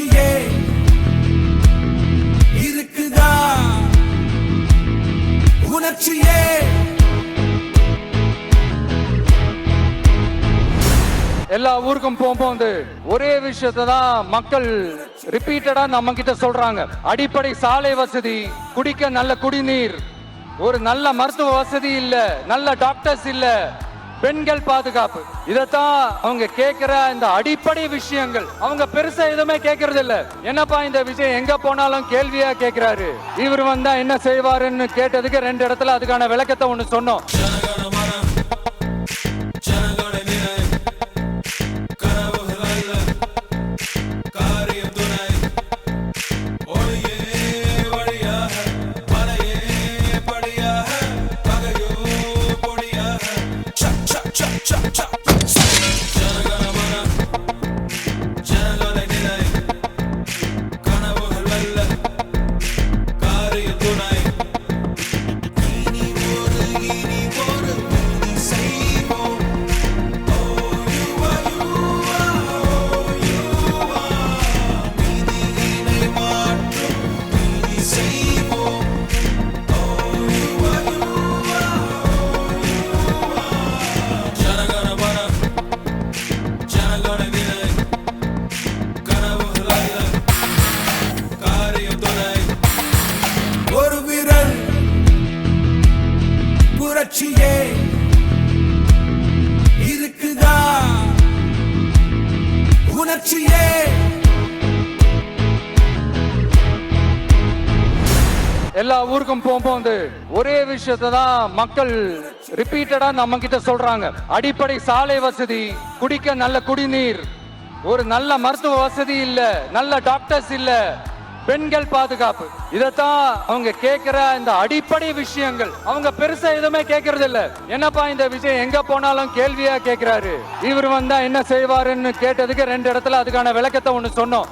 உணர்ச்சியே இருக்குதா உணர்ச்சியே எல்லா ஊருக்கும் போகும்போது ஒரே விஷயத்தை தான் மக்கள் ரிப்பீட்டடா நம்ம கிட்ட சொல்றாங்க. அடிப்படை சாலை வசதி, குடிக்க நல்ல குடிநீர், ஒரு நல்ல மருத்துவ வசதி இல்ல, நல்ல டாக்டர்ஸ் இல்ல, பெண்கள் பாதுகாப்பு. இதத்தான் அவங்க கேட்கிற இந்த அடிப்படை விஷயங்கள். அவங்க பெருசா எதுவுமே கேட்கறது இல்ல. என்னப்பா இந்த விஷயம் எங்க போனாலும் கேள்வியா கேட்கிறாரு, இவர் வந்தா என்ன செய்வாருன்னு கேட்டதுக்கு 2 இடத்துல அதுக்கான விளக்கத்தை ஒண்ணு சொன்னோம். உணர்ச்சியே இருக்குதா உணர்ச்சியே எல்லா ஊருக்கும் போகும்போது ஒரே விஷயத்தை தான் மக்கள் ரிப்பீட்டடா நம்ம கிட்ட சொல்றாங்க. அடிப்படை சாலை வசதி, குடிக்க நல்ல குடிநீர், ஒரு நல்ல மருத்துவ வசதி இல்ல, நல்ல டாக்டர்ஸ் இல்ல, பெண்கள் பாதுகாப்பு. இதத்தான் அவங்க கேட்கிற இந்த அடிப்படை விஷயங்கள். அவங்க பெருசா எதுவுமே கேட்கறது இல்ல. என்னப்பா இந்த விஷயம் எங்க போனாலும் கேள்வியா கேட்கிறாரு, இவர் வந்தா என்ன செய்வாருன்னு கேட்டதுக்கு 2 இடத்துல அதுக்கான விளக்கத்தை ஒண்ணு சொன்னோம்.